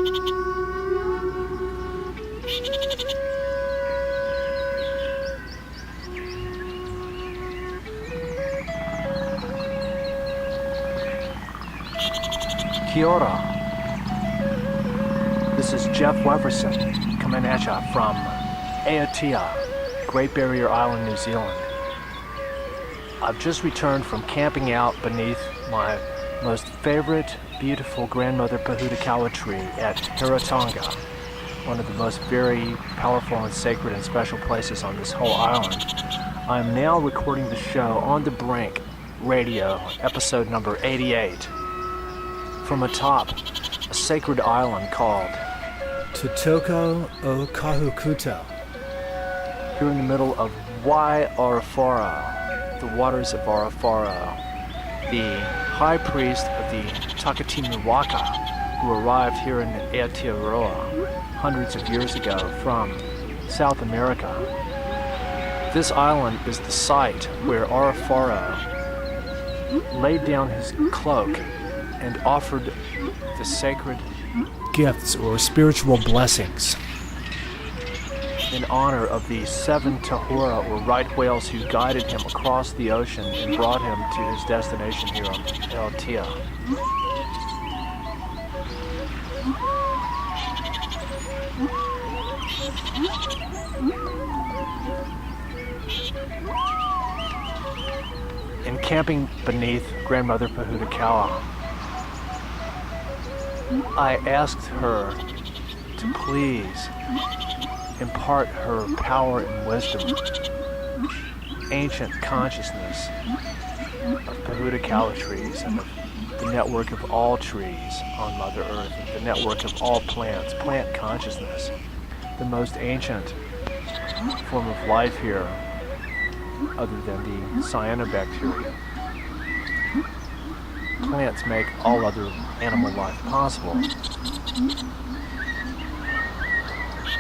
Kia ora. This is Jeff Wefferson coming at ya from Aotea, Great Barrier Island, New Zealand. I've just returned from camping out beneath my most favorite, beautiful grandmother Pahudakawa tree at Hiratonga, one of the most very powerful and sacred and special places on this whole island. I'm now recording the show On the Brink Radio, episode number 88. From atop a sacred island called Tutoko o Kahukuto. Here in the middle of Waiarafara, the waters of Arafara, the high priest of the Takatimu Waka, who arrived here in Aotearoa hundreds of years ago from South America. This island is the site where Arafara laid down his cloak and offered the sacred gifts or spiritual blessings in honor of the 7 Tahora or right whales who guided him across the ocean and brought him to his destination here on Aotea. Encamping beneath Grandmother Pahudakawa, I asked her to please impart her power and wisdom, ancient consciousness of Pahudakawa trees and of the network of all trees on Mother Earth, and the network of all plants, plant consciousness, the most ancient form of life here other than the cyanobacteria. Plants make all other animal life possible.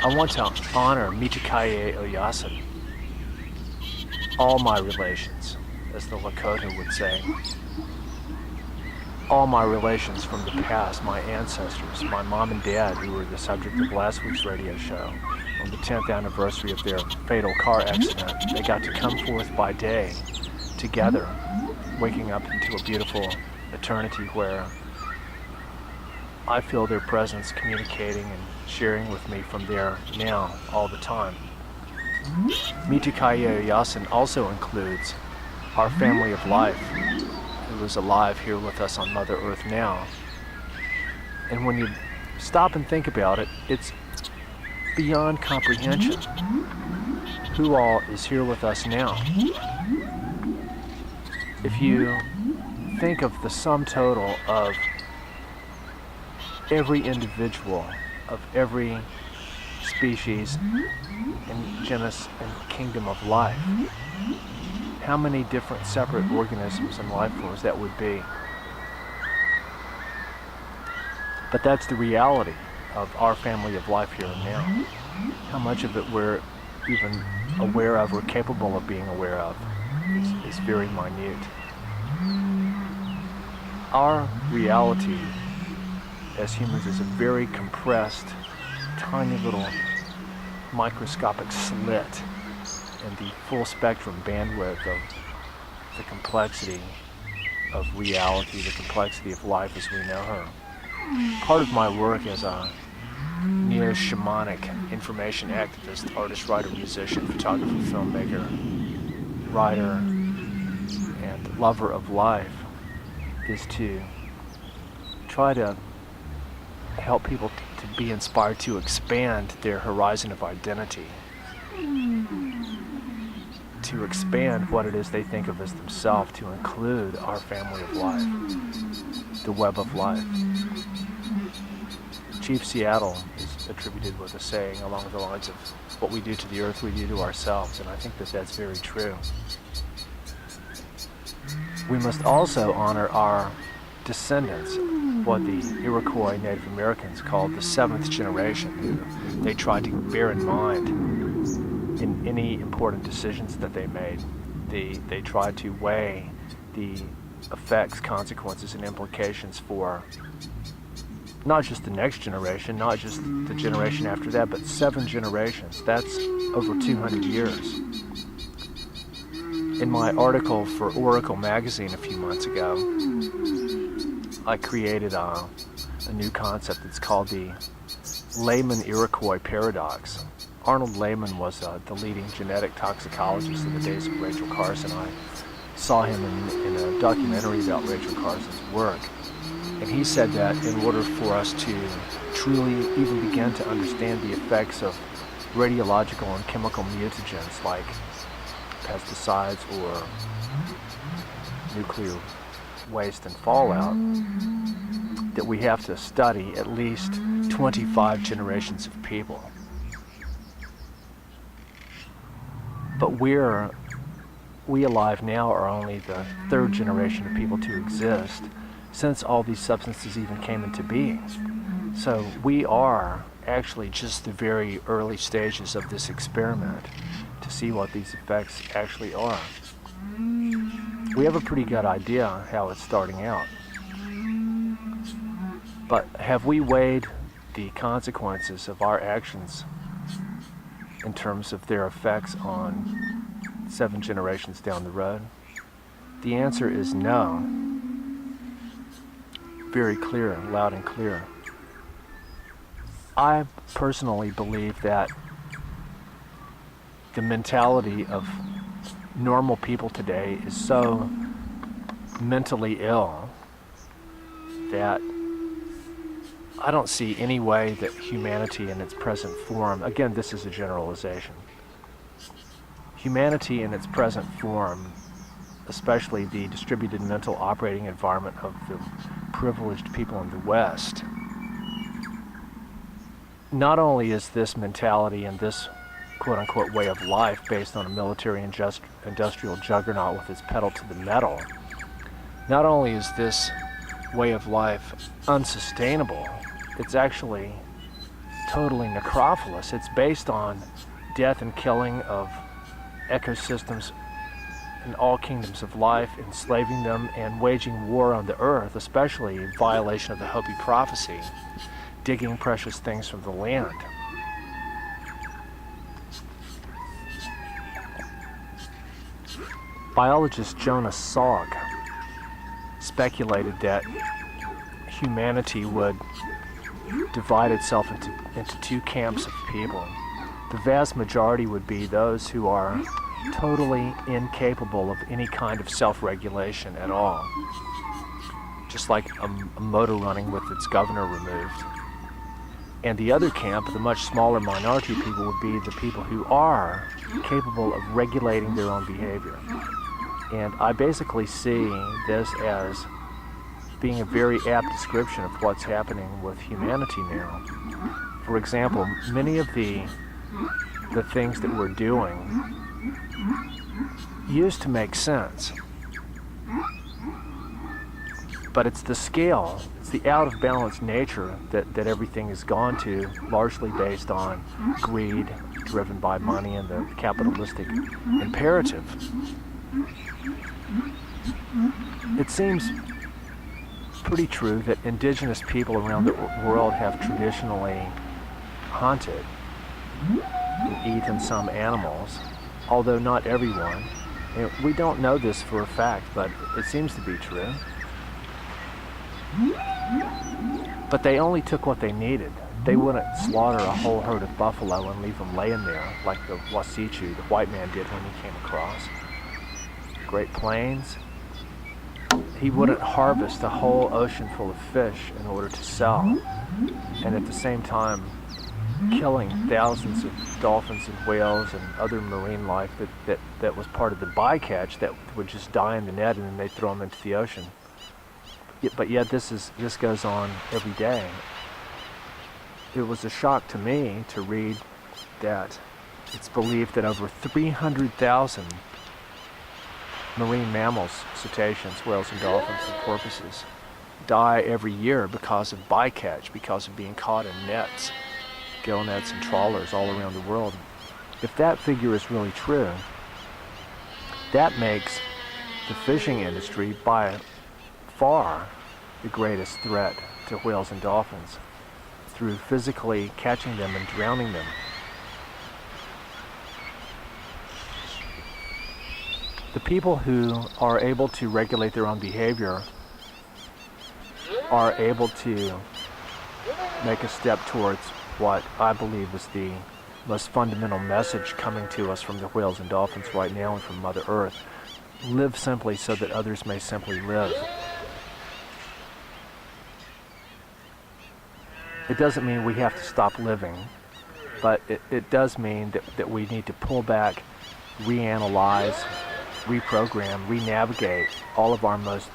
I want to honor Mitakuye Oyasin, all my relations, as the Lakota would say. All my relations from the past, my ancestors, my mom and dad, who were the subject of last week's radio show. On the 10th anniversary of their fatal car accident, they got to come forth by day together, waking up into a beautiful eternity where I feel their presence communicating and sharing with me from there now all the time. Mitakuye Oyasin also includes our family of life, who is alive here with us on Mother Earth now. And when you stop and think about it, it's beyond comprehension who all is here with us now. If you think of the sum total of every individual, of every species and genus and kingdom of life, how many different separate organisms and life forms that would be. But that's the reality of our family of life here and now. How much of it we're even aware of or capable of being aware of is very minute. Our reality as humans is a very compressed, tiny little microscopic slit in the full spectrum bandwidth of the complexity of reality, the complexity of life as we know her. Part of my work as a neo-shamanic information activist, artist, writer, musician, photographer, filmmaker, writer, and lover of life is to try to help people to be inspired to expand their horizon of identity, to expand what it is they think of as themselves, to include our family of life, the web of life. Chief Seattle is attributed with a saying along the lines of, what we do to the earth, we do to ourselves, and I think that that's very true. We must also honor our descendants, what the Iroquois Native Americans called the 7th generation, who they tried to bear in mind in any important decisions that they made. They tried to weigh the effects, consequences, and implications for not just the next generation, not just the generation after that, but 7 generations. That's over 200 years. In my article for Oracle magazine a few months ago, I created a new concept that's called the Lehman-Iroquois paradox. Arnold Lehman was the leading genetic toxicologist in the days of Rachel Carson. I saw him in a documentary about Rachel Carson's work. And he said that in order for us to truly even begin to understand the effects of radiological and chemical mutagens like pesticides or nuclear waste and fallout, that we have to study at least 25 generations of people. But we alive now are only the 3rd generation of people to exist since all these substances even came into being. So we are actually just the very early stages of this experiment to see what these effects actually are. We have a pretty good idea how it's starting out. But have we weighed the consequences of our actions in terms of their effects on 7 generations down the road? The answer is no. Very clear, loud and clear. I personally believe that the mentality of normal people today is so mentally ill that I don't see any way that humanity in its present form, again, this is a generalization, humanity in its present form, especially the distributed mental operating environment of the privileged people in the West, not only is this mentality and this quote-unquote way of life based on a military industrial juggernaut with its pedal to the metal, not only is this way of life unsustainable, it's actually totally necrophilous. It's based on death and killing of ecosystems in all kingdoms of life, enslaving them and waging war on the earth, especially in violation of the Hopi prophecy, digging precious things from the land. Biologist Jonas Salk speculated that humanity would divide itself into 2 camps of people. The vast majority would be those who are totally incapable of any kind of self-regulation at all, just like a motor running with its governor removed. And the other camp, the much smaller minority of people, would be the people who are capable of regulating their own behavior. And I basically see this as being a very apt description of what's happening with humanity now. For example, many of the things that we're doing used to make sense. But it's the scale, it's the out of balance nature that everything has gone to, largely based on greed, driven by money and the capitalistic imperative. It seems pretty true that indigenous people around the world have traditionally hunted and eaten some animals, although not everyone. And we don't know this for a fact, but it seems to be true. But they only took what they needed. They wouldn't slaughter a whole herd of buffalo and leave them laying there like the Wasichu, the white man, did when he came across Great Plains. He wouldn't harvest a whole ocean full of fish in order to sell, and at the same time killing thousands of dolphins and whales and other marine life that was part of the bycatch that would just die in the net, and then they throw them into the ocean. But yet this goes on every day. It was a shock to me to read that it's believed that over 300,000 marine mammals, cetaceans, whales and dolphins and porpoises, die every year because of bycatch, because of being caught in nets, gill nets and trawlers all around the world. If that figure is really true, that makes the fishing industry by far the greatest threat to whales and dolphins through physically catching them and drowning them. The people who are able to regulate their own behavior are able to make a step towards what I believe is the most fundamental message coming to us from the whales and dolphins right now and from Mother Earth. Live simply so that others may simply live. It doesn't mean we have to stop living, but it does mean that we need to pull back, reanalyze, reprogram, re-navigate all of our most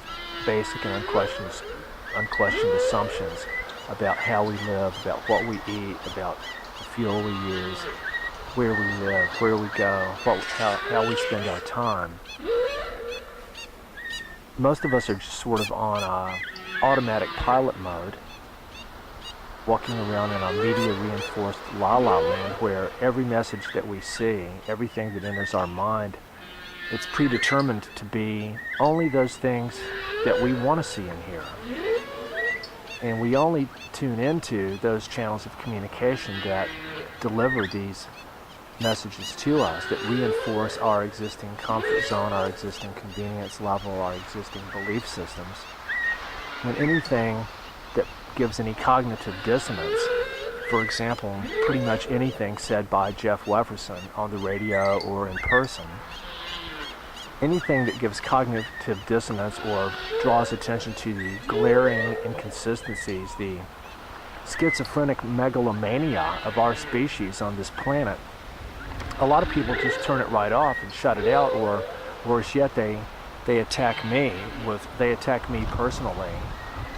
basic and unquestioned assumptions about how we live, about what we eat, about the fuel we use, where we live, where we go, how we spend our time. Most of us are just sort of on automatic pilot mode, walking around in a media-reinforced la-la land where every message that we see, everything that enters our mind, it's predetermined to be only those things that we want to see and hear. And we only tune into those channels of communication that deliver these messages to us, that reinforce our existing comfort zone, our existing convenience level, our existing belief systems. When anything that gives any cognitive dissonance, for example, pretty much anything said by Jeff Wefferson on the radio or in person, anything that gives cognitive dissonance or draws attention to the glaring inconsistencies, the schizophrenic megalomania of our species on this planet, a lot of people just turn it right off and shut it out, or worse yet, they attack me personally,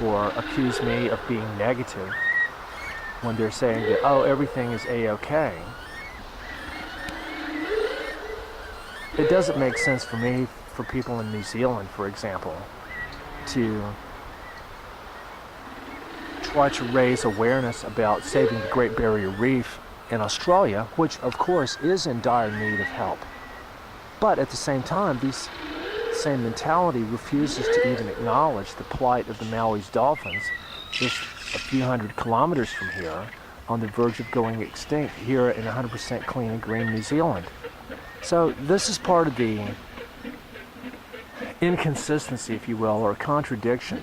or accuse me of being negative when they're saying that, oh, everything is A-okay. It doesn't make sense for me, for people in New Zealand, for example, to try to raise awareness about saving the Great Barrier Reef in Australia, which of course is in dire need of help. But at the same time, this same mentality refuses to even acknowledge the plight of the Maui's dolphins just a few hundred kilometers from here, on the verge of going extinct, here in 100% clean and green New Zealand. So this is part of the inconsistency, if you will, or contradiction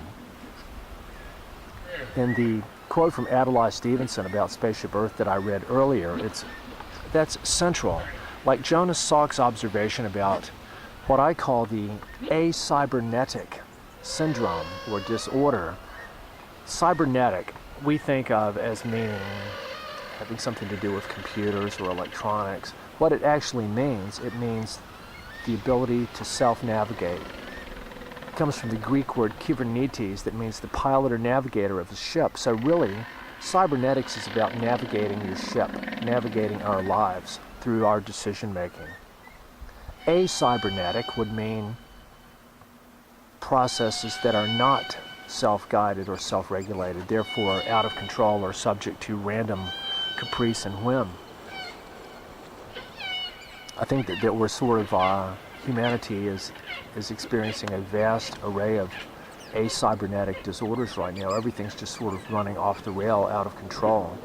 in the quote from Adlai Stevenson about Spaceship Earth that I read earlier. That's central. Like Jonas Salk's observation about what I call the acybernetic syndrome or disorder. Cybernetic, we think of as meaning having something to do with computers or electronics. What it actually means, it means the ability to self-navigate. It comes from the Greek word kybernetes, that means the pilot or navigator of the ship. So really, cybernetics is about navigating your ship, navigating our lives through our decision-making. Acybernetic would mean processes that are not self-guided or self-regulated, therefore out of control or subject to random caprice and whim. I think that we're sort of, humanity is experiencing a vast array of acybernetic disorders right now. Everything's just sort of running off the rail, out of control.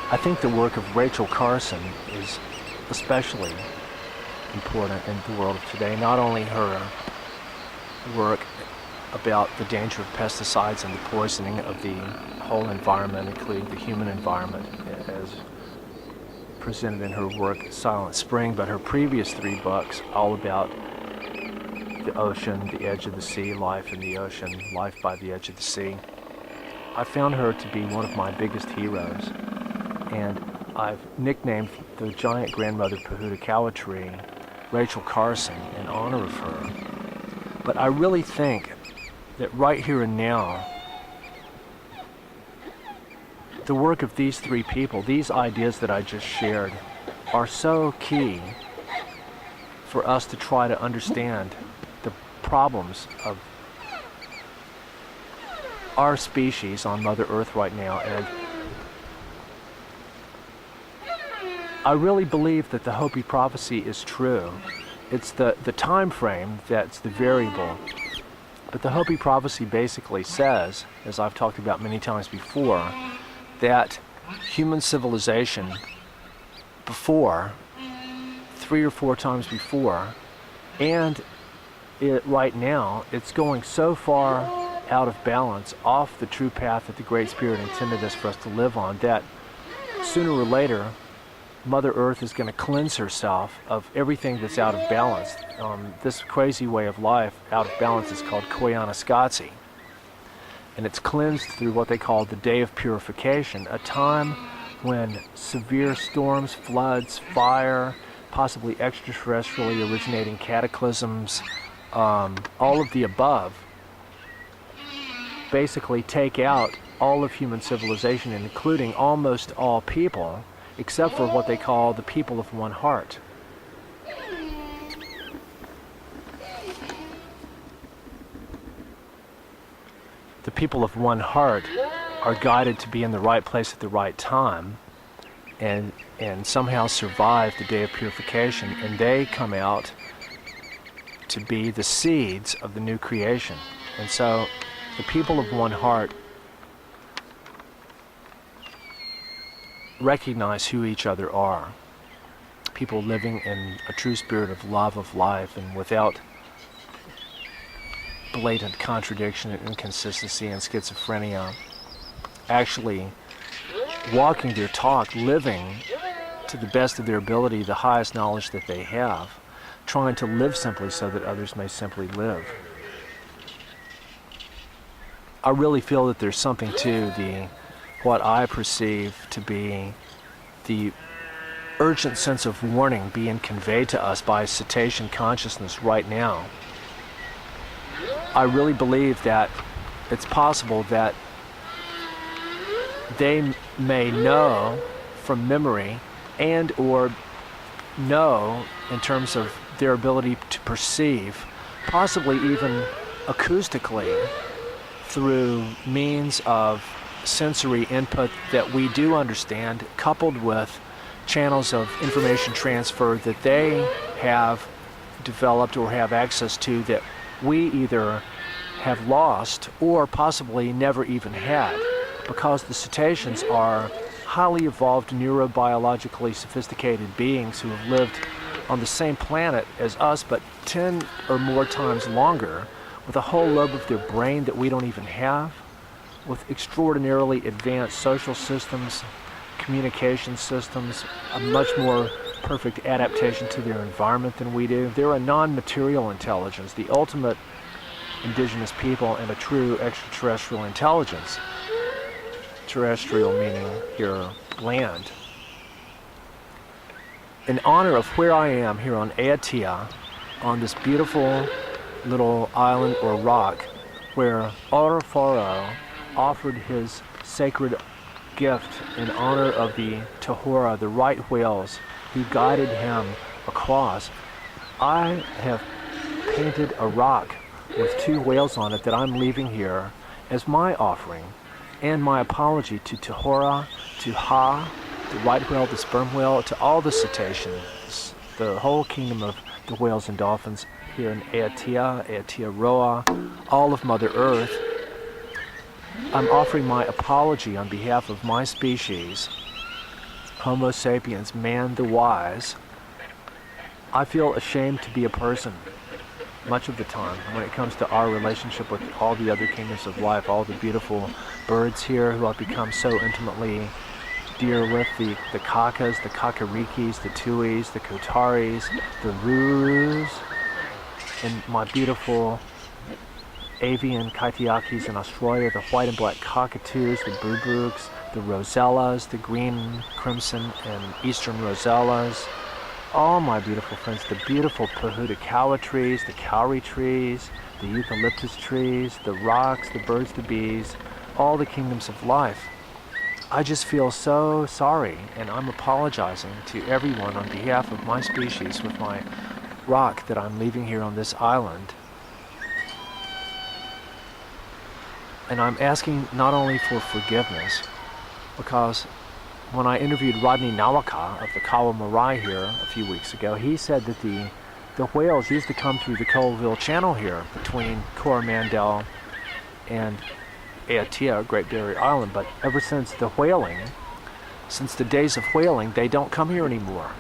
I think the work of Rachel Carson is especially important in the world of today. Not only her work about the danger of pesticides and the poisoning of the whole environment, including the human environment, as presented in her work Silent Spring, but her previous 3 books, all about the ocean, the edge of the sea, life in the ocean, life by the edge of the sea. I found her to be one of my biggest heroes, and I've nicknamed the giant grandmother Pahutakawa tree Rachel Carson in honor of her. But I really think that right here and now, the work of these 3 people, these ideas that I just shared, are so key for us to try to understand the problems of our species on Mother Earth right now, and I really believe that the Hopi prophecy is true. It's the time frame that's the variable. But the Hopi prophecy basically says, as I've talked about many times before, that human civilization before, 3 or 4 times before, and right now, it's going so far out of balance, off the true path that the Great Spirit intended us for us to live on, that sooner or later, Mother Earth is going to cleanse herself of everything that's out of balance. This crazy way of life, out of balance, is called Koyaanisqatsi. And it's cleansed through what they call the Day of Purification, a time when severe storms, floods, fire, possibly extraterrestrially originating cataclysms, all of the above, basically take out all of human civilization, including almost all people, except for what they call the people of one heart. The people of one heart are guided to be in the right place at the right time and somehow survive the Day of Purification, and they come out to be the seeds of the new creation. And so the people of one heart recognize who each other are. People living in a true spirit of love of life and without blatant contradiction and inconsistency and schizophrenia. Actually walking their talk, living to the best of their ability, the highest knowledge that they have, trying to live simply so that others may simply live. I really feel that there's something to what I perceive to be the urgent sense of warning being conveyed to us by cetacean consciousness right now. I really believe that it's possible that they may know from memory and or know in terms of their ability to perceive, possibly even acoustically, through means of sensory input that we do understand, coupled with channels of information transfer that they have developed or have access to that we either have lost or possibly never even had, because the cetaceans are highly evolved, neurobiologically sophisticated beings who have lived on the same planet as us, but 10 or more times longer, with a whole lobe of their brain that we don't even have, with extraordinarily advanced social systems, communication systems, a much more perfect adaptation to their environment than we do. They're a non-material intelligence, the ultimate indigenous people, and a true extraterrestrial intelligence. Terrestrial meaning here land. In honor of where I am here on Aotea, on this beautiful little island or rock where Oroforo offered his sacred gift in honor of the Tahora, the right whales who guided him across, I have painted a rock with 2 whales on it that I'm leaving here as my offering and my apology to Tahora, to Ha, the right whale, the sperm whale, to all the cetaceans, the whole kingdom of the whales and dolphins here in Aotearoa, all of Mother Earth. I'm offering my apology on behalf of my species, Homo sapiens, man the wise. I feel ashamed to be a person much of the time when it comes to our relationship with all the other kingdoms of life, all the beautiful birds here who I've become so intimately dear with, the kakas, the kakarikis, the tuis, the kotaris, the rus, and my beautiful avian kaitiakis in Australia, the white and black cockatoos, the boobrooks, the rosellas, the green, crimson, and eastern rosellas, all my beautiful friends, the beautiful pohutukawa trees, the kauri trees, the eucalyptus trees, the rocks, the birds, the bees, all the kingdoms of life. I just feel so sorry, and I'm apologizing to everyone on behalf of my species with my rock that I'm leaving here on this island. And I'm asking not only for forgiveness, because when I interviewed Rodney Nawaka of the Kawa Marae here a few weeks ago, he said that the whales used to come through the Colville Channel here between Coromandel and Aotea, Great Barrier Island, but ever since the whaling, since the days of whaling, they don't come here anymore.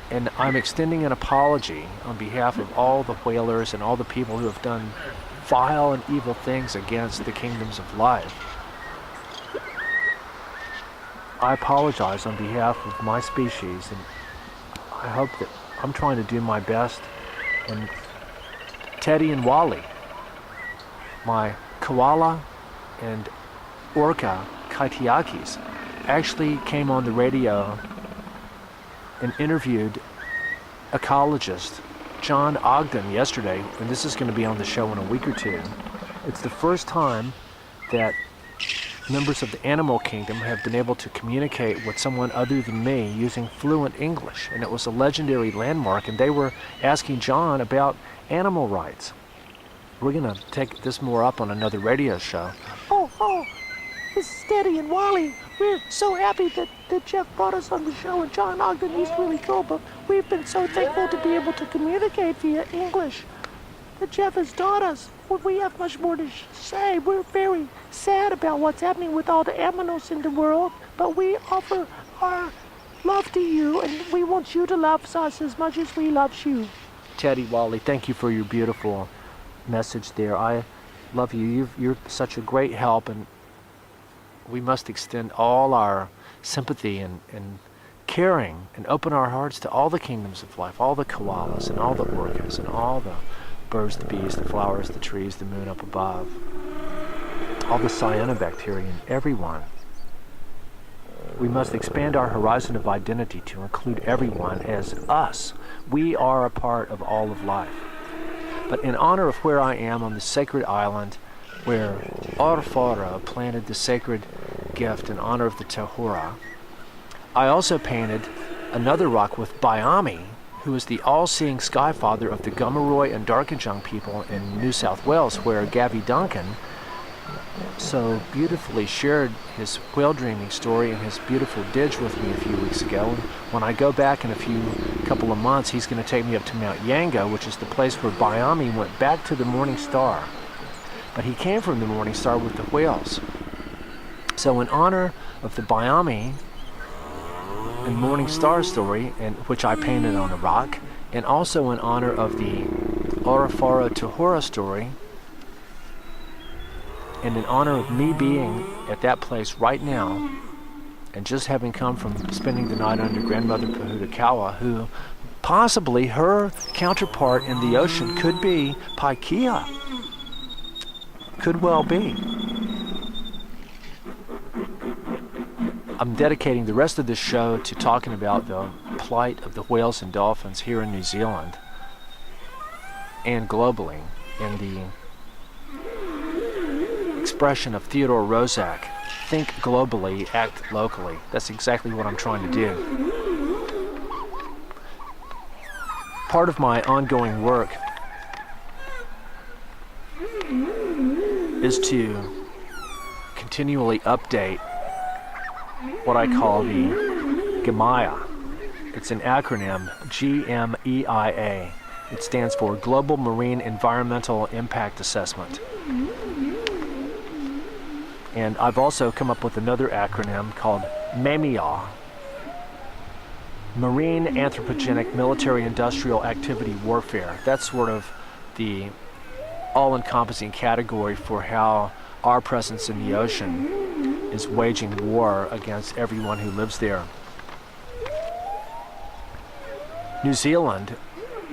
And I'm extending an apology on behalf of all the whalers and all the people who have done vile and evil things against the kingdoms of life. I apologize on behalf of my species, and I hope that I'm trying to do my best. And Teddy and Wally, my koala and orca kaitiakis, actually came on the radio and interviewed ecologist John Ogden yesterday, and this is going to be on the show in a week or two. It's the first time that members of the animal kingdom have been able to communicate with someone other than me using fluent English, and it was a legendary landmark, and they were asking John about animal rights. We're going to take this more up on another radio show. Oh, this is Teddy and Wally. We're so happy that Jeff brought us on the show, and John Ogden, he's really cool, but we've been so thankful to be able to communicate via English that Jeff has taught us. We have much more to say. We're very sad about what's happening with all the animals in the world, but we offer our love to you, and we want you to love us as much as we love you. Teddy, Wally, thank you for your beautiful message there. I love you. You're such a great help, and we must extend all our sympathy and caring and open our hearts to all the kingdoms of life, all the koalas and all the orcas and all the birds, the bees, the flowers, the trees, the moon up above, all the cyanobacteria and everyone. We must expand our horizon of identity to include everyone as us. We are a part of all of life. But in honor of where I am on the sacred island where Orfora planted the sacred gift in honor of the Tahura, I also painted another rock with Bayami, who is the all-seeing sky father of the Gumaroy and Darkinjung people in New South Wales, where Gabby Duncan so beautifully shared his whale dreaming story and his beautiful didge with me a few weeks ago. And when I go back in a couple of months, he's going to take me up to Mount Yango, which is the place where Bayami went back to the Morning Star. But he came from the Morning Star with the whales. So in honor of the Bayami and Morning Star story, and which I painted on a rock, and also in honor of the Orofara Tahura story, and in honor of me being at that place right now, and just having come from spending the night under Grandmother Pahutakawa, who possibly her counterpart in the ocean could be Paikea. Could well be. I'm dedicating the rest of this show to talking about the plight of the whales and dolphins here in New Zealand and globally, and the expression of Theodore Roszak, think globally, act locally. That's exactly what I'm trying to do. Part of my ongoing work is to continually update what I call the GMEIA. It's an acronym, GMEIA. It stands for Global Marine Environmental Impact Assessment. And I've also come up with another acronym called MAMIA, Marine Anthropogenic Military Industrial Activity Warfare. That's sort of the all-encompassing category for how our presence in the ocean is waging war against everyone who lives there. New Zealand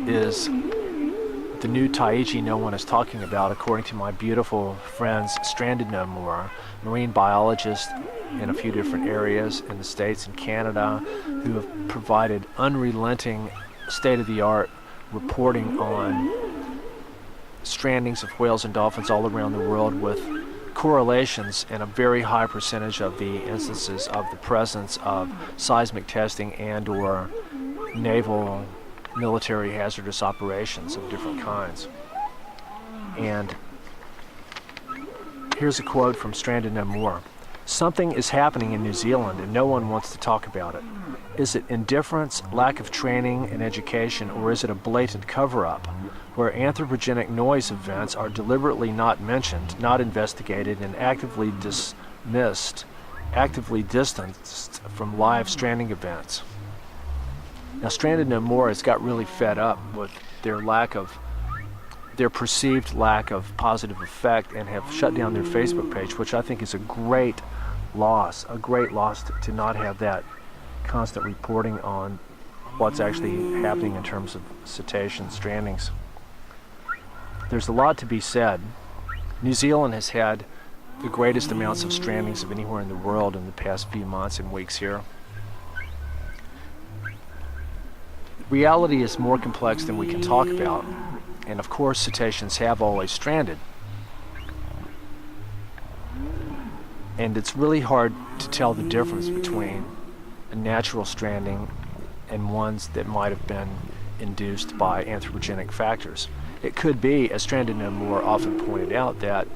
is the new Taiji no one is talking about, according to my beautiful friends Stranded No More, marine biologists in a few different areas in the States and Canada, who have provided unrelenting state-of-the-art reporting on strandings of whales and dolphins all around the world, with correlations in a very high percentage of the instances of the presence of seismic testing and or naval military hazardous operations of different kinds. And here's a quote from Stranded No More. Something is happening in New Zealand and no one wants to talk about it. Is it indifference, lack of training and education, or is it a blatant cover-up where anthropogenic noise events are deliberately not mentioned, not investigated, and actively dismissed, actively distanced from live stranding events? Now, Stranded No More has got really fed up with their perceived lack of positive effect and have shut down their Facebook page, which I think is a great loss to not have that constant reporting on what's actually happening in terms of cetacean strandings. There's a lot to be said. New Zealand has had the greatest amounts of strandings of anywhere in the world in the past few months and weeks here. Reality is more complex than we can talk about, and of course cetaceans have always stranded. And it's really hard to tell the difference between a natural stranding and ones that might have been induced by anthropogenic factors. It could be, as Stranded No More often pointed out, that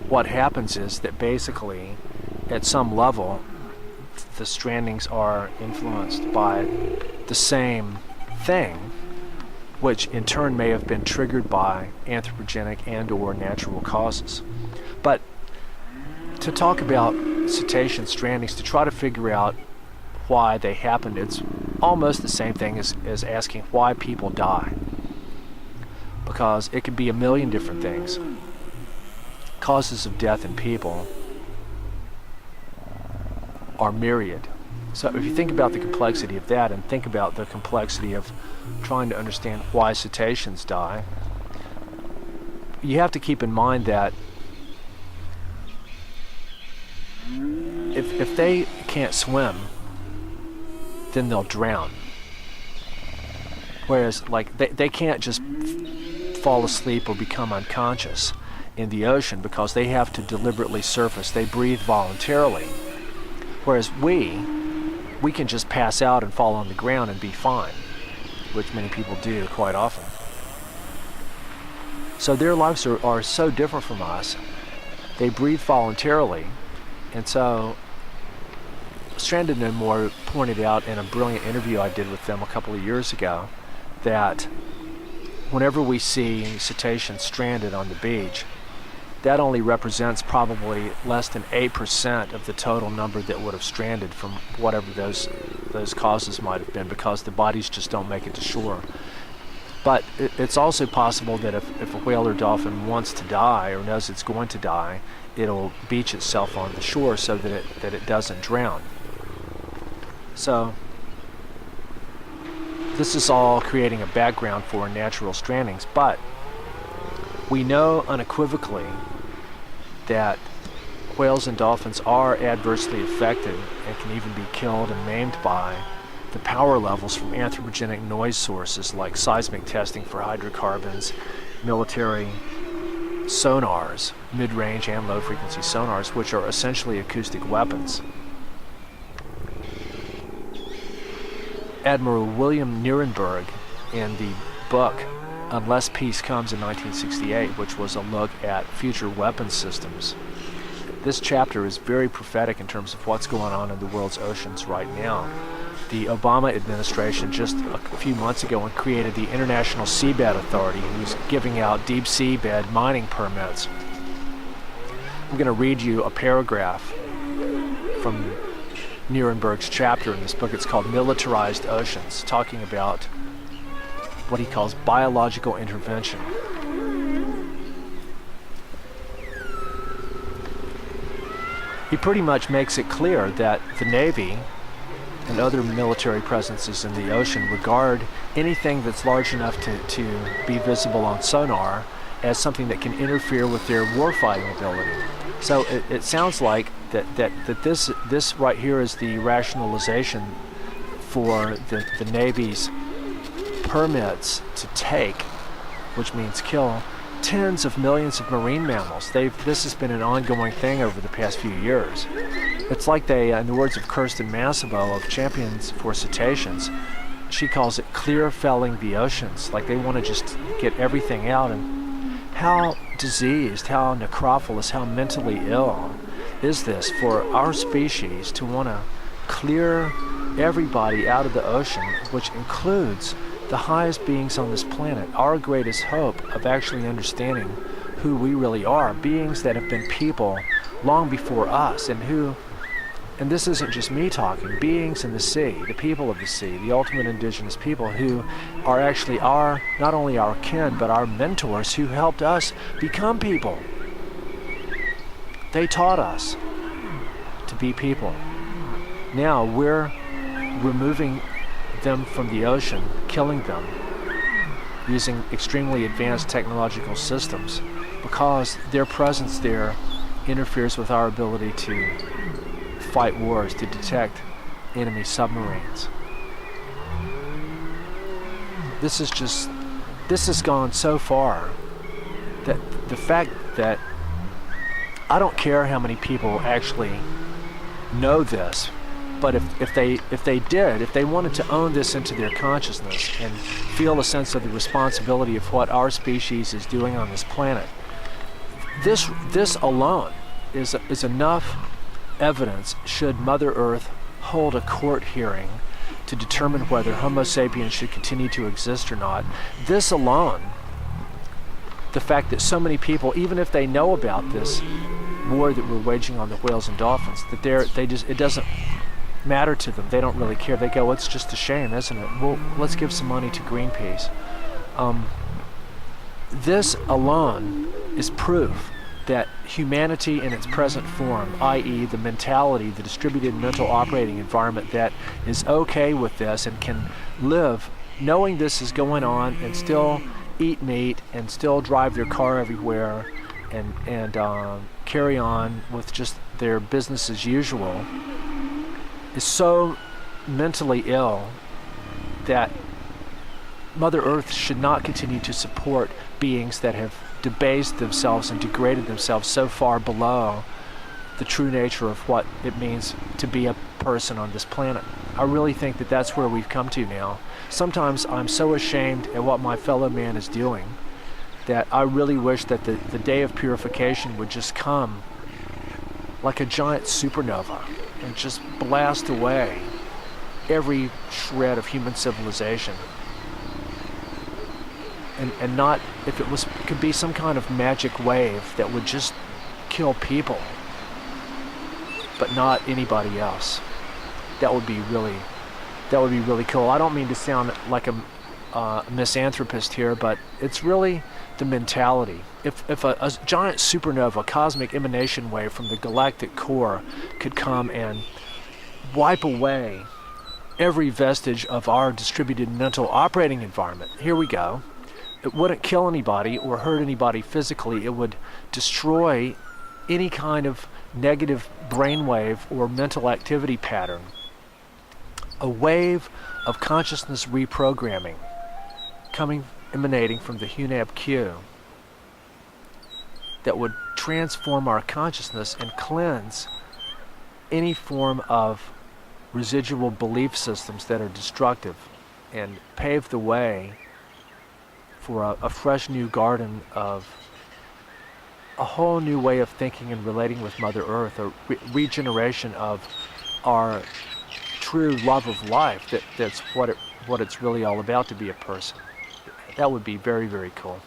what happens is that basically, at some level, the strandings are influenced by the same thing, which in turn may have been triggered by anthropogenic and or natural causes. But to talk about cetacean strandings, to try to figure out why they happened, it's almost the same thing as asking why people die. Because it could be a million different things. Causes of death in people are myriad. So if you think about the complexity of that and think about the complexity of trying to understand why cetaceans die, you have to keep in mind that if they can't swim, then they'll drown. Whereas like they can't just fall asleep or become unconscious in the ocean because they have to deliberately surface. They breathe voluntarily. Whereas we can just pass out and fall on the ground and be fine, which many people do quite often. So their lives are so different from us. They breathe voluntarily, and so Stranded No More pointed out in a brilliant interview I did with them a couple of years ago that whenever we see cetaceans stranded on the beach, that only represents probably less than 8% of the total number that would have stranded from whatever those causes might have been, because the bodies just don't make it to shore. But it's also possible that if a whale or dolphin wants to die or knows it's going to die, it'll beach itself on the shore so that it doesn't drown. So this is all creating a background for natural strandings, but we know unequivocally that whales and dolphins are adversely affected and can even be killed and maimed by the power levels from anthropogenic noise sources like seismic testing for hydrocarbons, military sonars, mid-range and low-frequency sonars, which are essentially acoustic weapons. Admiral William Nierenberg, in the book Unless Peace Comes in 1968, which was a look at future weapons systems. This chapter is very prophetic in terms of what's going on in the world's oceans right now. The Obama administration just a few months ago created the International Seabed Authority, who's giving out deep seabed mining permits. I'm going to read you a paragraph from Nierenberg's chapter in this book. It's called Militarized Oceans, talking about what he calls biological intervention. He pretty much makes it clear that the Navy and other military presences in the ocean regard anything that's large enough to be visible on sonar as something that can interfere with their warfighting ability. So it sounds like that this right here is the rationalization for the Navy's permits to take, which means kill, tens of millions of marine mammals. This has been an ongoing thing over the past few years. It's like they, in the words of Kirsten Massimo of Champions for Cetaceans, she calls it clear felling the oceans. Like they want to just get everything out and How diseased, how necrophilous, how mentally ill is this for our species to want to clear everybody out of the ocean, which includes the highest beings on this planet, our greatest hope of actually understanding who we really are, beings that have been people long before us, and this isn't just me talking, beings in the sea, the people of the sea, the ultimate indigenous people who are actually not only our kin, but our mentors who helped us become people. They taught us to be people. Now we're removing them from the ocean, killing them, using extremely advanced technological systems, because their presence there interferes with our ability to fight wars, to detect enemy submarines. This has gone so far that the fact that I don't care how many people actually know this, but if they wanted to own this into their consciousness and feel a sense of the responsibility of what our species is doing on this planet, this alone is enough evidence should Mother Earth hold a court hearing to determine whether Homo sapiens should continue to exist or not. This alone, the fact that so many people, even if they know about this war that we're waging on the whales and dolphins, that it doesn't matter to them. They don't really care. They go, it's just a shame, isn't it? Well, let's give some money to Greenpeace. This alone is proof that humanity in its present form, i.e. the mentality, the distributed mental operating environment that is okay with this and can live knowing this is going on and still eat meat and still drive their car everywhere and carry on with just their business as usual, is so mentally ill that Mother Earth should not continue to support beings that have debased themselves and degraded themselves so far below the true nature of what it means to be a person on this planet. I really think that that's where we've come to now. Sometimes I'm so ashamed at what my fellow man is doing that I really wish that the day of purification would just come like a giant supernova and just blast away every shred of human civilization. And not, if it could be some kind of magic wave that would just kill people, but not anybody else. That would be really cool. I don't mean to sound like a misanthropist here, but it's really the mentality. If a giant supernova, cosmic emanation wave from the galactic core could come and wipe away every vestige of our distributed mental operating environment, here we go. It wouldn't kill anybody or hurt anybody physically. It would destroy any kind of negative brainwave or mental activity pattern. A wave of consciousness reprogramming emanating from the Hunab Q that would transform our consciousness and cleanse any form of residual belief systems that are destructive and pave the way for a fresh new garden of a whole new way of thinking and relating with Mother Earth, a regeneration of our true love of life. That's what it's really all about to be a person. That would be very, very cool.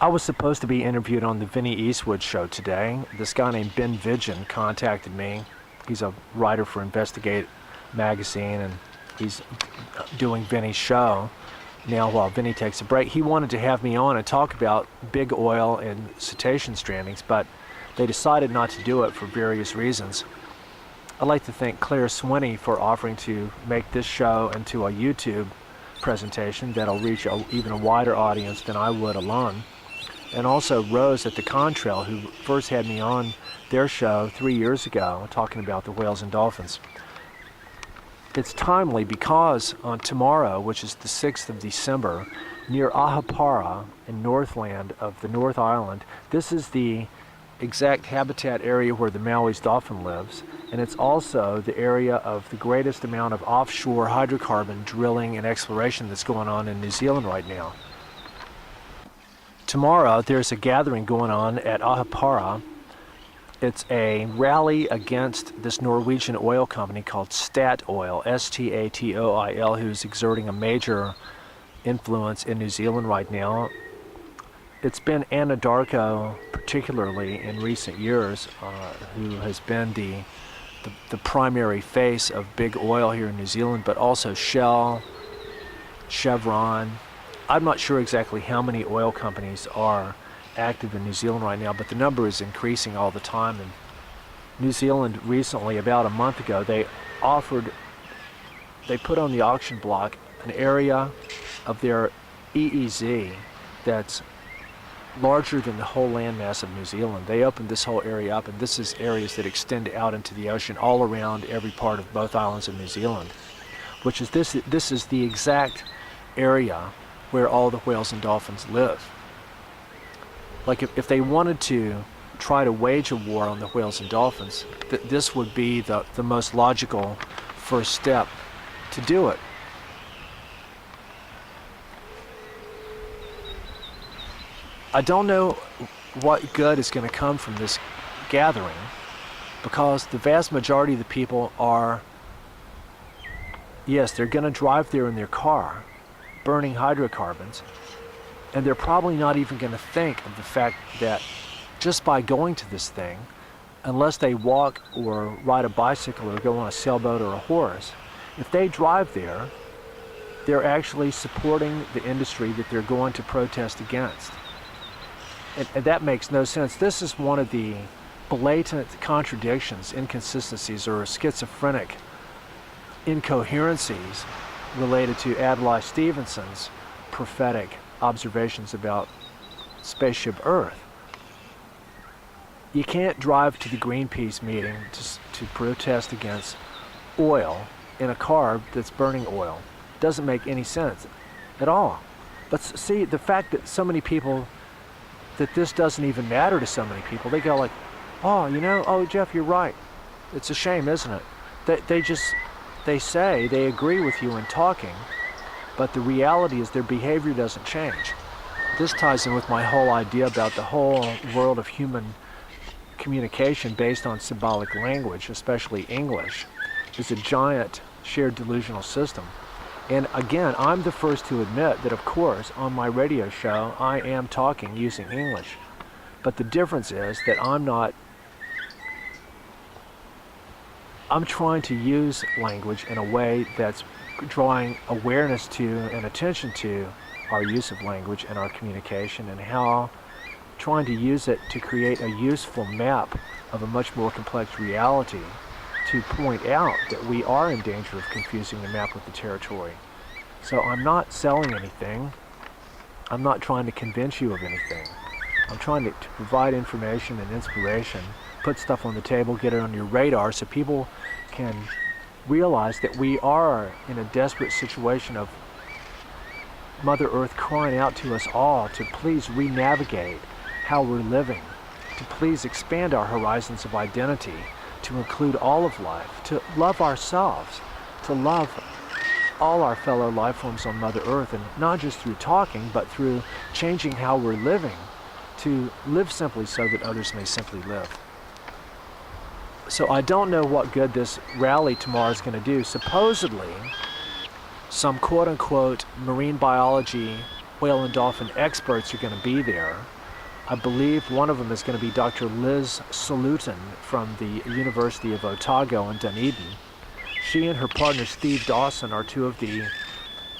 I was supposed to be interviewed on the Vinnie Eastwood show today. This guy named Ben Vidgen contacted me. He's a writer for Investigate magazine, and he's doing Vinnie's show now while Vinnie takes a break. He wanted to have me on and talk about big oil and cetacean strandings, but they decided not to do it for various reasons. I'd like to thank Claire Swinney for offering to make this show into a YouTube presentation that'll reach even a wider audience than I would alone. And also Rose at the Contrail, who first had me on their show 3 years ago talking about the whales and dolphins. It's timely because on tomorrow, which is the 6th of December, near Ahapara in Northland of the North Island, this is the exact habitat area where the Maui's dolphin lives, and it's also the area of the greatest amount of offshore hydrocarbon drilling and exploration that's going on in New Zealand right now. Tomorrow there's a gathering going on at Ahapara. It's a rally against this Norwegian oil company called Statoil, Statoil, who's exerting a major influence in New Zealand right now. It's been Anadarko, particularly in recent years, who has been the primary face of big oil here in New Zealand, but also Shell, Chevron. I'm not sure exactly how many oil companies are active in New Zealand right now, but the number is increasing all the time. And New Zealand recently, about a month ago, they put on the auction block an area of their EEZ that's larger than the whole landmass of New Zealand. They opened this whole area up, and this is areas that extend out into the ocean all around every part of both islands of New Zealand, which is this is the exact area where all the whales and dolphins live. Like if they wanted to try to wage a war on the whales and dolphins, this would be the most logical first step to do it. I don't know what good is going to come from this gathering, because the vast majority of the people are, yes, they're going to drive there in their car, burning hydrocarbons, and they're probably not even going to think of the fact that just by going to this thing, unless they walk or ride a bicycle or go on a sailboat or a horse, if they drive there, they're actually supporting the industry that they're going to protest against. And that makes no sense. This is one of the blatant contradictions, inconsistencies, or schizophrenic incoherencies related to Adlai Stevenson's prophetic observations about spaceship Earth. You can't drive to the Greenpeace meeting to protest against oil in a car that's burning oil. Doesn't make any sense at all. But see, the fact that so many people, that this doesn't even matter to so many people, they go like, oh, Jeff, you're right. It's a shame, isn't it? They say they agree with you in talking, but the reality is their behavior doesn't change. This ties in with my whole idea about the whole world of human communication based on symbolic language, especially English, is a giant shared delusional system. And again, I'm the first to admit that, of course, on my radio show, I am talking using English. But the difference is that I'm trying to use language in a way that's drawing awareness to and attention to our use of language and our communication, and how trying to use it to create a useful map of a much more complex reality, to point out that we are in danger of confusing the map with the territory. So I'm not selling anything. I'm not trying to convince you of anything. I'm trying to provide information and inspiration, put stuff on the table, get it on your radar so people can realize that we are in a desperate situation of Mother Earth crying out to us all to please re-navigate how we're living, to please expand our horizons of identity, to include all of life, to love ourselves, to love all our fellow life forms on Mother Earth, and not just through talking, but through changing how we're living, to live simply so that others may simply live. So I don't know what good this rally tomorrow is going to do. Supposedly, some quote-unquote marine biology, whale and dolphin experts are going to be there. I believe one of them is going to be Dr. Liz Salutin from the University of Otago in Dunedin. She and her partner Steve Dawson are two of the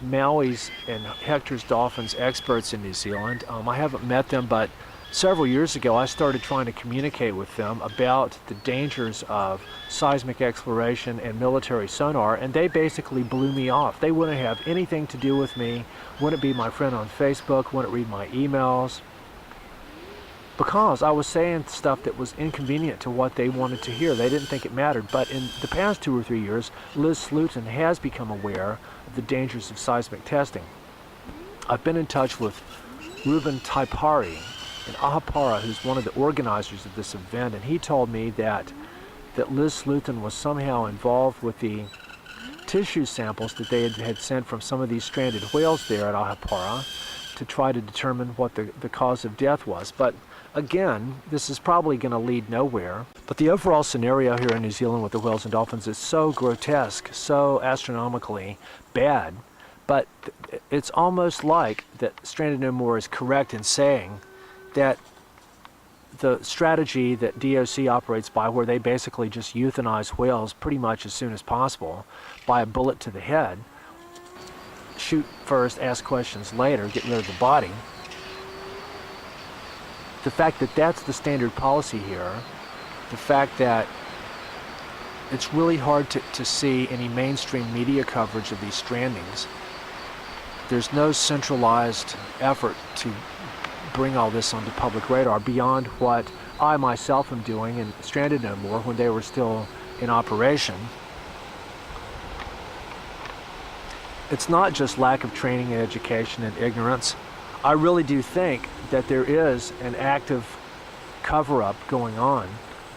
Maui's and Hector's dolphins experts in New Zealand. I haven't met them, but several years ago I started trying to communicate with them about the dangers of seismic exploration and military sonar, and they basically blew me off. They wouldn't have anything to do with me, wouldn't be my friend on Facebook, wouldn't read my emails, because I was saying stuff that was inconvenient to what they wanted to hear. They didn't think it mattered. But in the past 2 or 3 years, Liz Slutin has become aware of the dangers of seismic testing. I've been in touch with Ruben Taipari in Ahapara, who's one of the organizers of this event, and he told me that that Liz Sleuton was somehow involved with the tissue samples that they had sent from some of these stranded whales there at Ahapara to try to determine what the cause of death was. But again, this is probably going to lead nowhere. But the overall scenario here in New Zealand with the whales and dolphins is so grotesque, so astronomically bad. But it's almost like that Stranded No More is correct in saying that the strategy that DOC operates by, where they basically just euthanize whales pretty much as soon as possible by a bullet to the head, shoot first, ask questions later, get rid of the body. The fact that that's the standard policy here, the fact that it's really hard to see any mainstream media coverage of these strandings. There's no centralized effort to bring all this onto public radar beyond what I myself am doing in Stranded No More when they were still in operation. It's not just lack of training and education and ignorance. I really do think that there is an active cover-up going on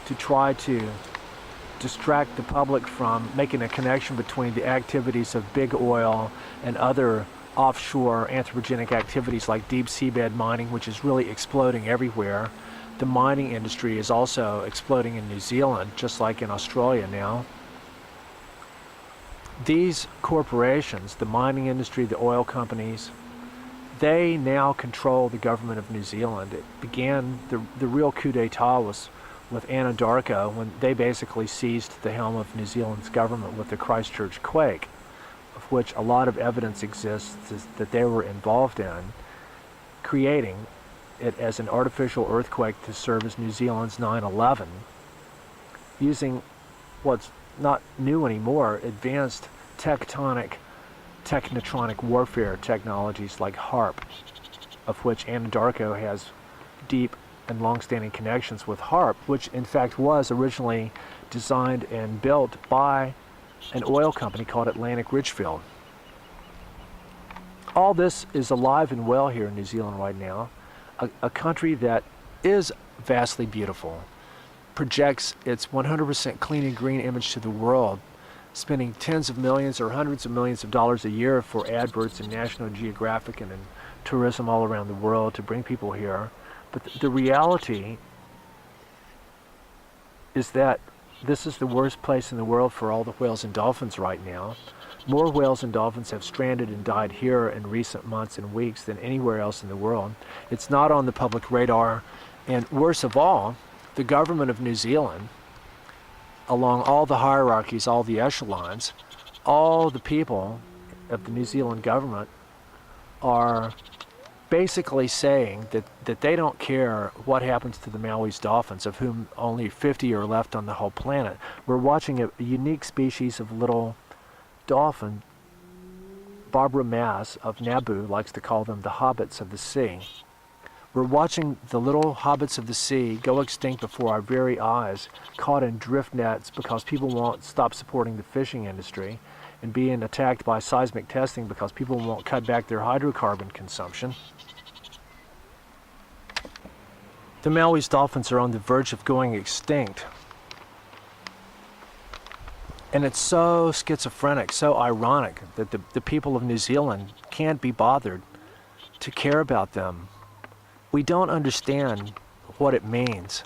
to try to distract the public from making a connection between the activities of big oil and other offshore anthropogenic activities like deep seabed mining, which is really exploding everywhere. The mining industry is also exploding in New Zealand, just like in Australia now. These corporations, the mining industry, the oil companies, they now control the government of New Zealand. It began, the real coup d'etat was with Anadarko when they basically seized the helm of New Zealand's government with the Christchurch quake, of which a lot of evidence exists that they were involved in, creating it as an artificial earthquake to serve as New Zealand's 9/11, using what's not new anymore, advanced technotronic warfare technologies like HARP, of which Anadarko has deep and long-standing connections with HARP, which in fact was originally designed and built by an oil company called Atlantic Richfield. All this is alive and well here in New Zealand right now, a country that is vastly beautiful, projects its 100% clean and green image to the world, spending tens of millions or hundreds of millions of dollars a year for adverts in National Geographic and in tourism all around the world to bring people here. But the reality is that this is the worst place in the world for all the whales and dolphins right now. More whales and dolphins have stranded and died here in recent months and weeks than anywhere else in the world. It's not on the public radar, and worse of all, the government of New Zealand, along all the hierarchies, all the echelons, all the people of the New Zealand government are basically saying that they don't care what happens to the Maui's dolphins, of whom only 50 are left on the whole planet. We're watching a unique species of little dolphin. Barbara Mass of Nabu likes to call them the hobbits of the sea. We're watching the little hobbits of the sea go extinct before our very eyes, caught in drift nets because people won't stop supporting the fishing industry, and being attacked by seismic testing because people won't cut back their hydrocarbon consumption. The Maui's dolphins are on the verge of going extinct. And it's so schizophrenic, so ironic that the people of New Zealand can't be bothered to care about them. We don't understand what it means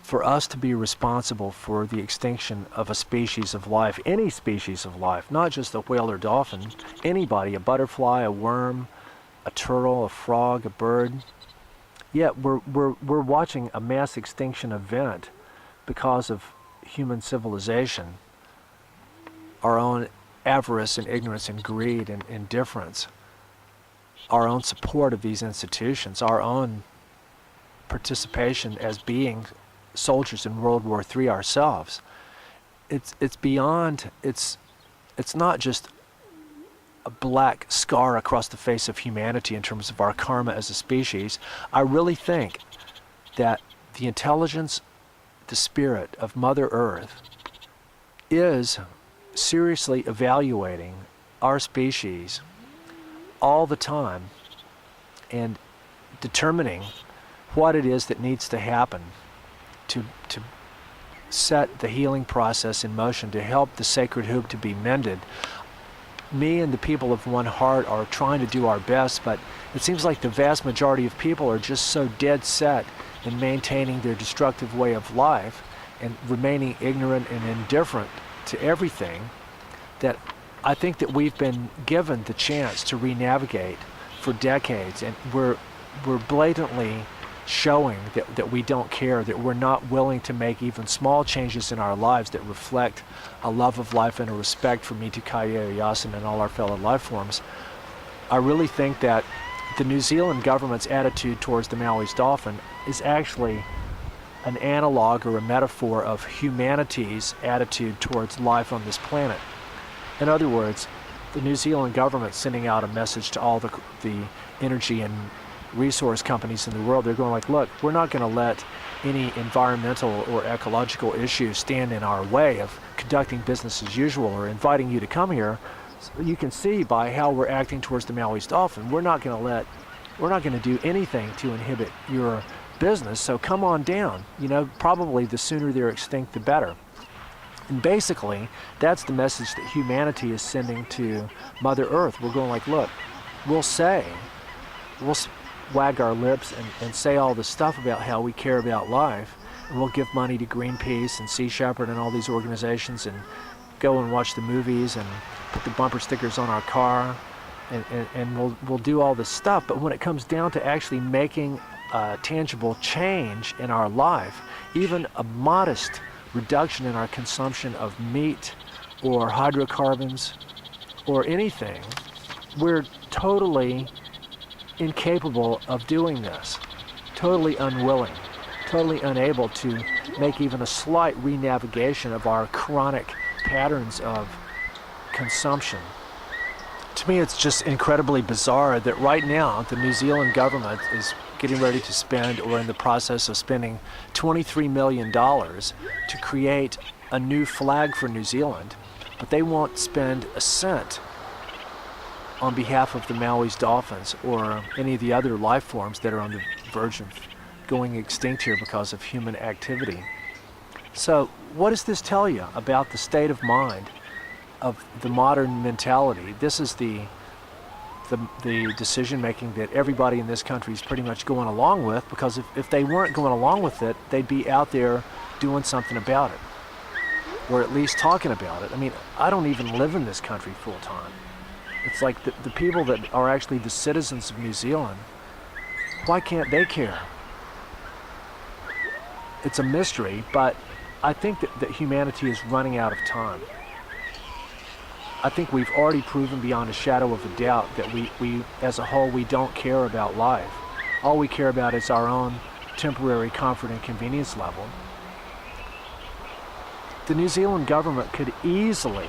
for us to be responsible for the extinction of a species of life, any species of life, not just a whale or dolphin, anybody, a butterfly, a worm, a turtle, a frog, a bird. Yet we're watching a mass extinction event because of human civilization, our own avarice and ignorance and greed and indifference, our own support of these institutions, our own participation as being soldiers in World War III ourselves. It's beyond, it's not just a black scar across the face of humanity in terms of our karma as a species. I really think that the intelligence, the spirit of Mother Earth is seriously evaluating our species all the time and determining what it is that needs to happen to set the healing process in motion to help the sacred hoop to be mended. Me and the people of One Heart are trying to do our best, but it seems like the vast majority of people are just so dead set in maintaining their destructive way of life and remaining ignorant and indifferent to everything that I think that we've been given the chance to re-navigate for decades, and we're blatantly showing that we don't care, that we're not willing to make even small changes in our lives that reflect a love of life and a respect for Mitakuye, Oyasin, and all our fellow life forms. I really think that the New Zealand government's attitude towards the Maui's dolphin is actually an analog or a metaphor of humanity's attitude towards life on this planet. In other words, the New Zealand government sending out a message to all the energy and resource companies in the world. They're going like, look, we're not going to let any environmental or ecological issues stand in our way of conducting business as usual or inviting you to come here. So you can see by how we're acting towards the Maui's dolphin, we're not going to do anything to inhibit your business. So come on down. You know, probably the sooner they're extinct, the better. And basically, that's the message that humanity is sending to Mother Earth. We're going like, look, we'll wag our lips and say all this stuff about how we care about life, and we'll give money to Greenpeace and Sea Shepherd and all these organizations and go and watch the movies and put the bumper stickers on our car, and we'll do all this stuff. But when it comes down to actually making a tangible change in our life, even a modest reduction in our consumption of meat or hydrocarbons or anything, we're totally incapable of doing this, totally unwilling, totally unable to make even a slight re-navigation of our chronic patterns of consumption. To me, it's just incredibly bizarre that right now the New Zealand government is getting ready to spend, or in the process of spending, $23 million to create a new flag for New Zealand, but they won't spend a cent on behalf of the Maui's dolphins or any of the other life forms that are on the verge of going extinct here because of human activity. So what does this tell you about the state of mind of the modern mentality? This is the decision making that everybody in this country is pretty much going along with, because if they weren't going along with it, they'd be out there doing something about it, or at least talking about it. I mean, I don't even live in this country full time. It's like the people that are actually the citizens of New Zealand, why can't they care? It's a mystery, but I think that humanity is running out of time. I think we've already proven beyond a shadow of a doubt that we as a whole, we don't care about life. All we care about is our own temporary comfort and convenience level. The New Zealand government could easily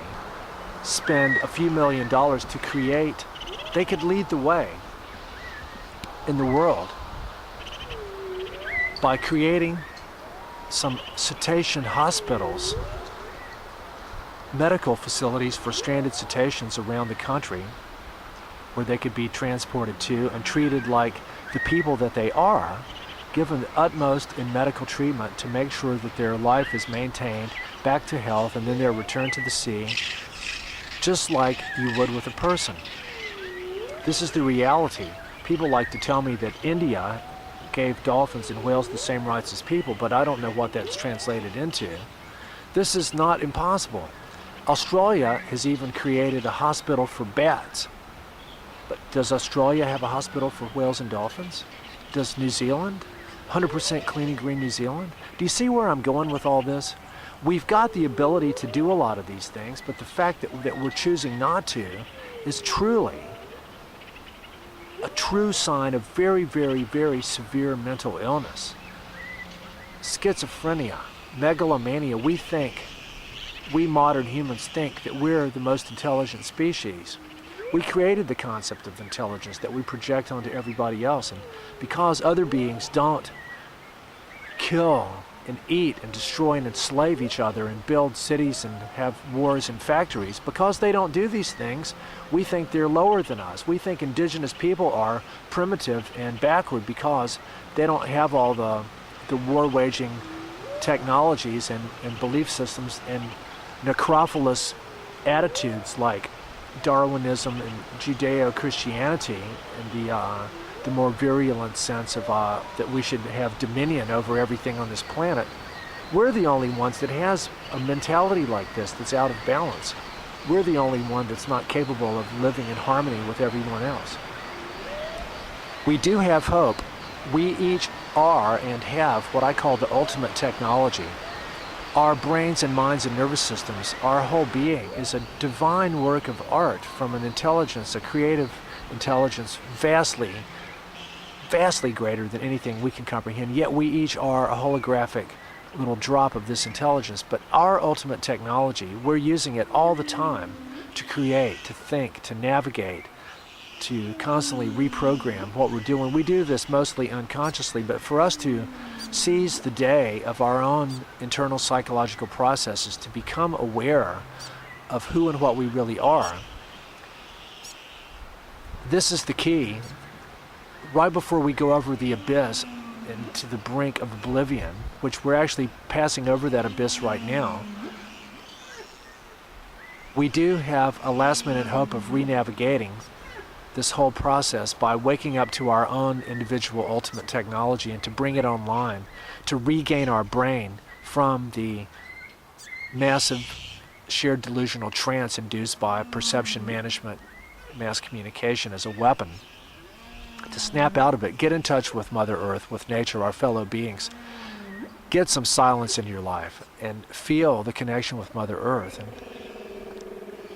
spend a few $1 million to create, they could lead the way in the world by creating some cetacean hospitals, medical facilities for stranded cetaceans around the country, where they could be transported to and treated like the people that they are, given the utmost in medical treatment to make sure that their life is maintained back to health, and then they're returned to the sea, just like you would with a person. This is the reality. People like to tell me that India gave dolphins and whales the same rights as people, but I don't know what that's translated into. This is not impossible. Australia has even created a hospital for bats. But does Australia have a hospital for whales and dolphins? Does New Zealand? 100% clean and green New Zealand? Do you see where I'm going with all this? We've got the ability to do a lot of these things, but the fact that we're choosing not to is truly a true sign of very, very, very severe mental illness. Schizophrenia, megalomania. We modern humans think that we're the most intelligent species. We created the concept of intelligence that we project onto everybody else, and because other beings don't kill and eat and destroy and enslave each other and build cities and have wars and factories, because they don't do these things, we think they're lower than us. We think indigenous people are primitive and backward because they don't have all the war-waging technologies and belief systems and necrophilous attitudes like Darwinism and Judeo-Christianity and the more virulent sense of that we should have dominion over everything on this planet, we're the only ones that has a mentality like this that's out of balance. We're the only one that's not capable of living in harmony with everyone else. We do have hope. We each are and have what I call the ultimate technology. Our brains and minds and nervous systems, our whole being, is a divine work of art from an intelligence, a creative intelligence vastly, vastly greater than anything we can comprehend. Yet we each are a holographic little drop of this intelligence. But our ultimate technology, we're using it all the time to create, to think, to navigate, to constantly reprogram what we're doing. We do this mostly unconsciously, but for us to seize the day of our own internal psychological processes, to become aware of who and what we really are, this is the key. Right before we go over the abyss and to the brink of oblivion, which we're actually passing over that abyss right now, we do have a last-minute hope of re-navigating this whole process by waking up to our own individual ultimate technology and to bring it online, to regain our brain from the massive shared delusional trance induced by perception management, mass communication as a weapon, to snap out of it, get in touch with Mother Earth, with nature, our fellow beings, get some silence in your life and feel the connection with Mother Earth, and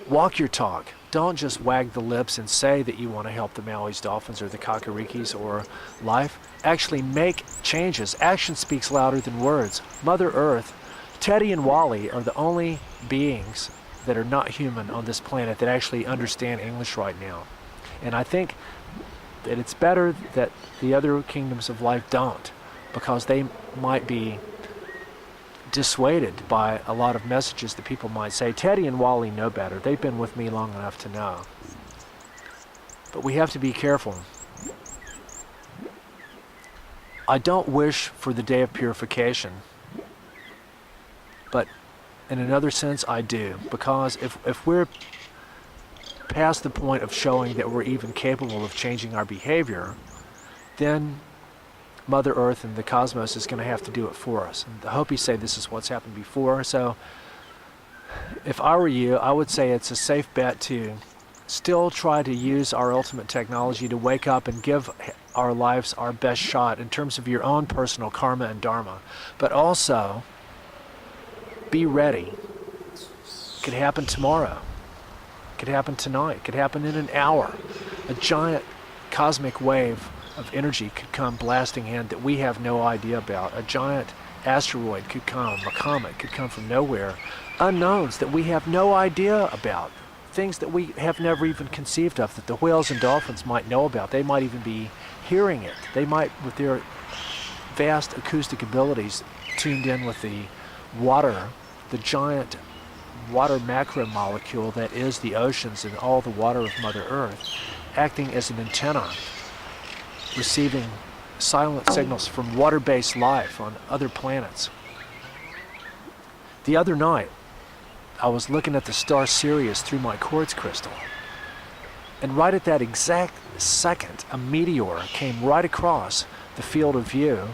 walk your talk. Don't just wag the lips and say that you want to help the Maui's dolphins or the Kakarikis or life. Actually make changes. Action speaks louder than words. Mother Earth, Teddy and Wally are the only beings that are not human on this planet that actually understand English right now. And I think that it's better that the other kingdoms of life don't, because they might be dissuaded by a lot of messages that people might say. Teddy and Wally know better. They've been with me long enough to know. But we have to be careful. I don't wish for the day of purification, but in another sense I do, because if we're past the point of showing that we're even capable of changing our behavior, then Mother Earth and the cosmos is going to have to do it for us. And the Hopis say this is what's happened before. So if I were you, I would say it's a safe bet to still try to use our ultimate technology to wake up and give our lives our best shot in terms of your own personal karma and dharma. But also, be ready. It could happen tomorrow. It could happen tonight. It could happen in an hour. A giant cosmic wave of energy could come blasting in that we have no idea about. A giant asteroid could come, a comet could come from nowhere. Unknowns that we have no idea about. Things that we have never even conceived of, that the whales and dolphins might know about. They might even be hearing it. They might, with their vast acoustic abilities, tuned in with the water, the giant water macromolecule that is the oceans and all the water of Mother Earth, acting as an antenna, receiving silent signals from water-based life on other planets. The other night, I was looking at the star Sirius through my quartz crystal, and right at that exact second, a meteor came right across the field of view,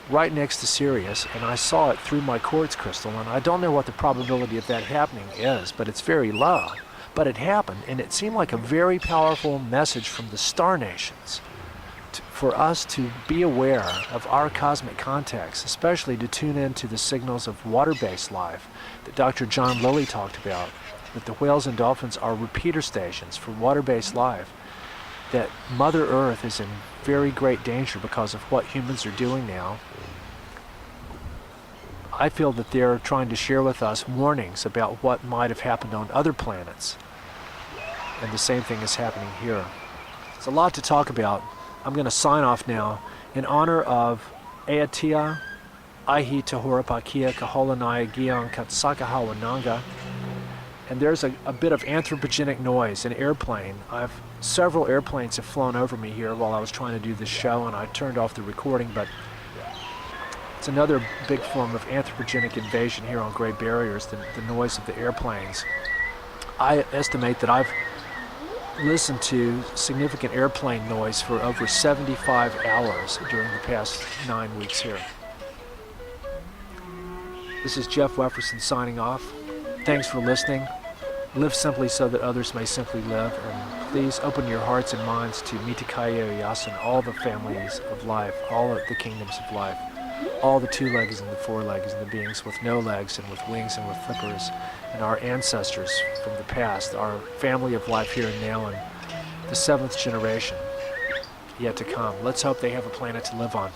right next to Sirius, and I saw it through my quartz crystal, and I don't know what the probability of that happening is, but it's very low. But it happened, and it seemed like a very powerful message from the star nations for us to be aware of our cosmic context, especially to tune into the signals of water-based life that Dr. John Lilly talked about, that the whales and dolphins are repeater stations for water-based life, that Mother Earth is in very great danger because of what humans are doing now. I feel that they're trying to share with us warnings about what might have happened on other planets, and the same thing is happening here. It's a lot to talk about. I'm going to sign off now in honor of Aotea, Aihi Tahorapakia, Kaholanaya Gion Katsakahawananga. And there's a bit of anthropogenic noise, an airplane. Several airplanes have flown over me here while I was trying to do this show, and I turned off the recording, but It's another big form of anthropogenic invasion here on Great Barriers, the noise of the airplanes. I estimate that I've listened to significant airplane noise for over 75 hours during the past 9 weeks here. This is Jeff Wefferson signing off. Thanks for listening. Live simply so that others may simply live, and please open your hearts and minds to Mitakuye, Oyasin, all the families of life, all of the kingdoms of life, all the two-leggeds and the four-leggeds and the beings with no legs and with wings and with flippers, and our ancestors from the past, our family of life here and now, and the 7th generation yet to come. Let's hope they have a planet to live on.